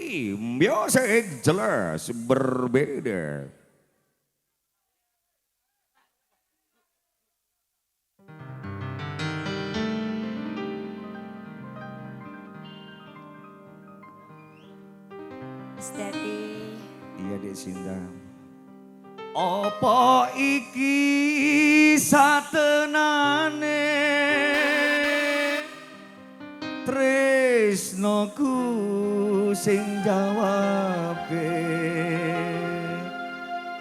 Music jelas berbeda. Steady. Iya Dek Sinta. Apa iki satenane tresnoku sing jawabe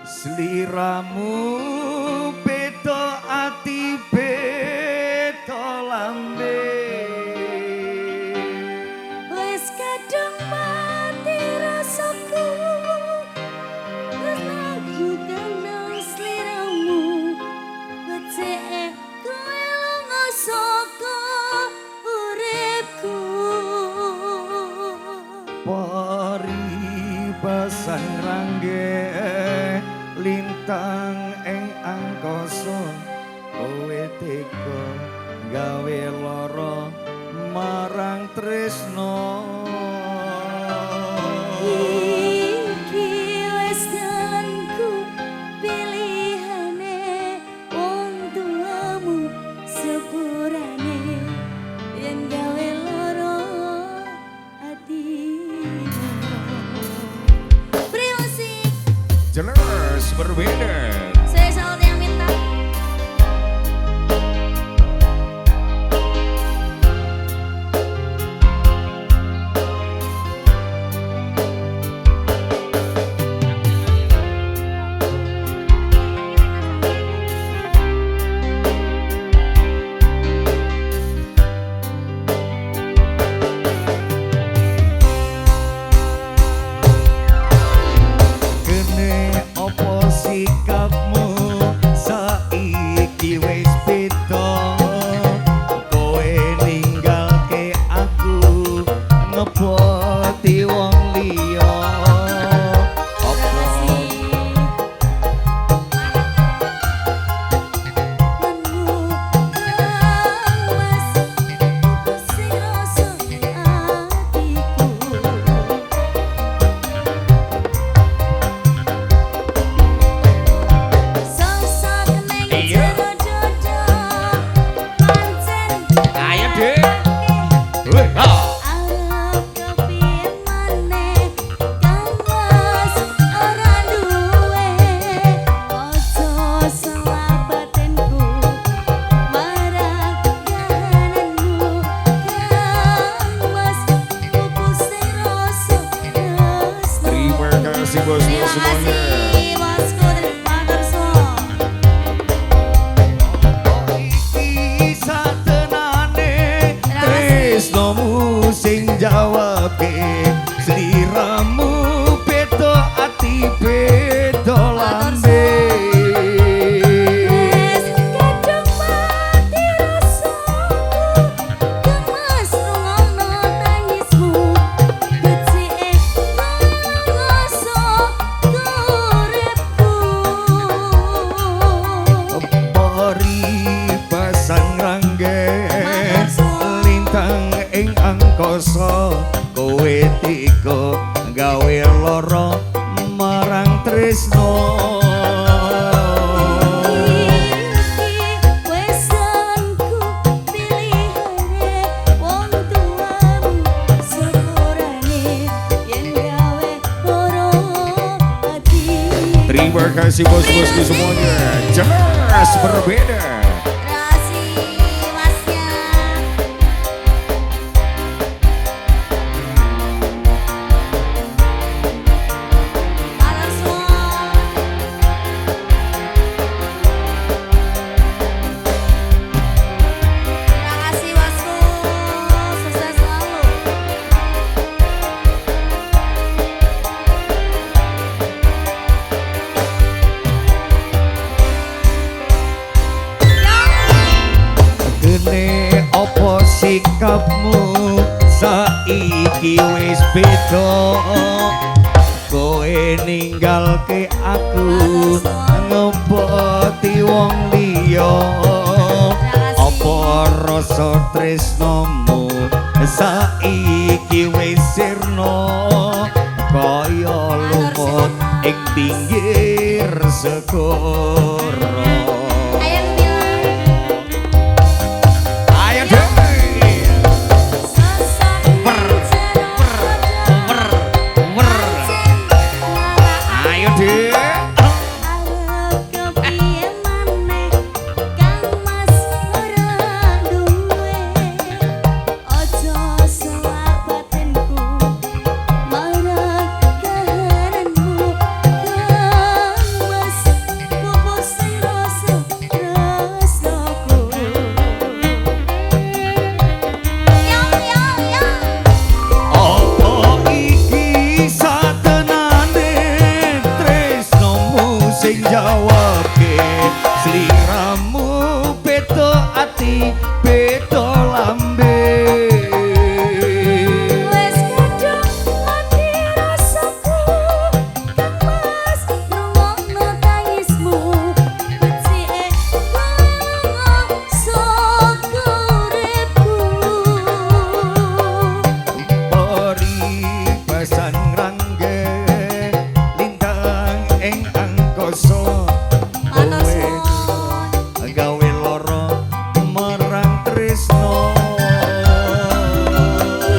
sliramu beda ati beda lambe Wes kadung mati rasaku karena aku kenal seliramu becek kowe lunga saka uripku paribasan rangge lintang ing angkasa kowe tega gawe lara marang tresno iki wis dalanku pilihane wong tuamu sepurane yen gawe lara atimu Musik jelas berbeda. saya selalu yang minta Kene opo sikapmu saiki wis beda kowe ninggalke aku ngeboti wong liya opo ayo Dek weh ha terima kasih bos-bos semuanya. Iki satenane tresnomu sing jawabe sliramu beda ati beda lambe pasang rangge lintang ing angkasa kowe tega gawe lara marang tresno terima kasih bos-bosku semuanya jelas berbeda. Opo sikapmu saiki wis beda kowe ninggalke aku ngempoti wong liya apa rasa tresnomu saiki wis sirna kaya lumut ing pinggir segara. Ayo bilang Ayo dhewe. sosok Ayo dhewe. arep kepiye maneh Kang Mas ora duwe aja selak batinku marang kahananmu Kang Mas pupusin rasa rasaku yo yo yo Apa iki satenane tresnomu sing jawabke sliramu beda ati beda lambe. wes kadung ati rasaku Kang Mas rungokno tangismu becike sok uripku Peribasan rangge lintang ing angkasa matur kowe suwun gawe lara marang tresno.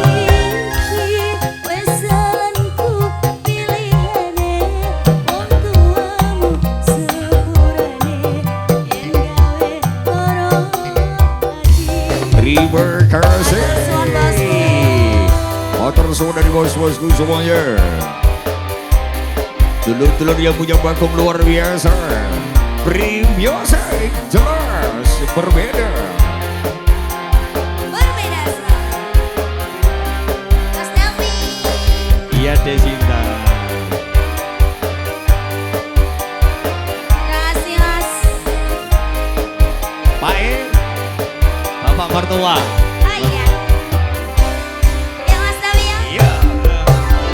iki wes jalanku pilihane wong tuamu sepurane yen gawe lara ati Terima kasih. Suwun, bosku. Motor semua dari bos-bosku semuanya. Dulur-dulur yang punya bakung luar biasa. Primyosa jelas berbeda. berbeda Mas Delvi Iya Desinta. terima kasih Mas Pak E, Bapak Mertua. iya ya Mas Delvi ya Iya.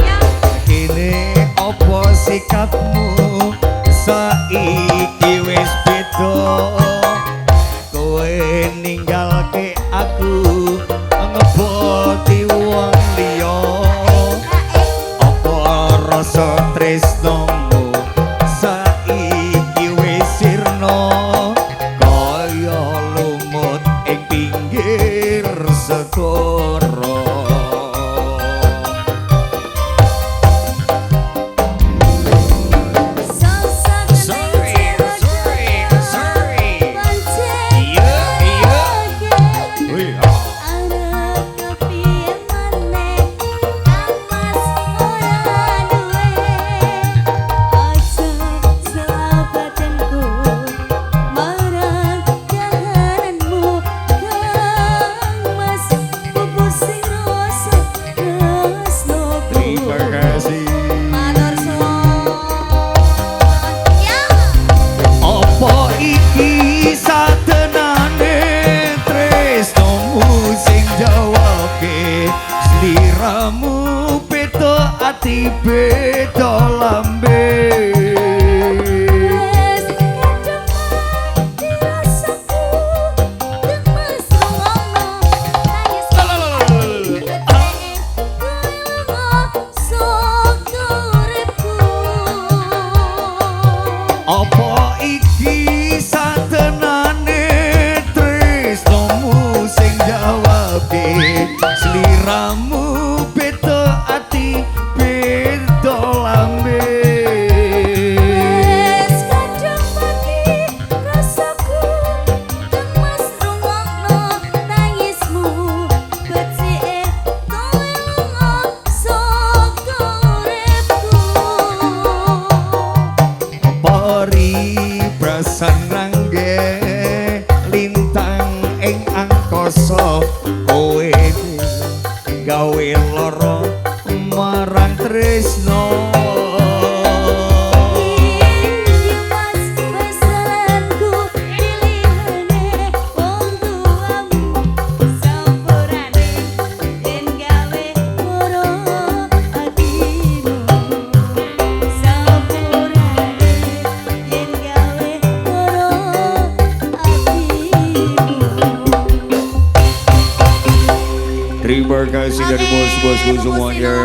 ya Kini opo sikapmu saiki wis beda. Kowe ninggalke aku ngeboti wong liya. Apa rasa tresnomu saiki wis sirna kaya lumut ing pinggir segara. sosok Sorry, iya, iya. Wih, arep kepiye maneh Kang Mas ora duwe aja selabatinku marang kahananmu Kang Mas pupusin rasa tresnoku terima kasih. matur suwun ya Apa iki satenane tresnomu sing jawabke sliramu beda ati beda lambe. wes kadung mati rasaku Kang Mas rungokno tangisku sok uripku Apa iki satenane tresnomu sing jawabke sliramu beda ati beda lambe. wes kadung mati rasaku Kang Mas rungokno tangismu becike kowe lunga sok uripku Peribasan rangge lintang ing angkasa kowe gawe lara marang tresno. iki Mas wes jalanku pilihane wong tuamu sepurane yen gawe lara atimu sepurane yen gawe lara atimu Terima kasih dari bos-bosku semuanya.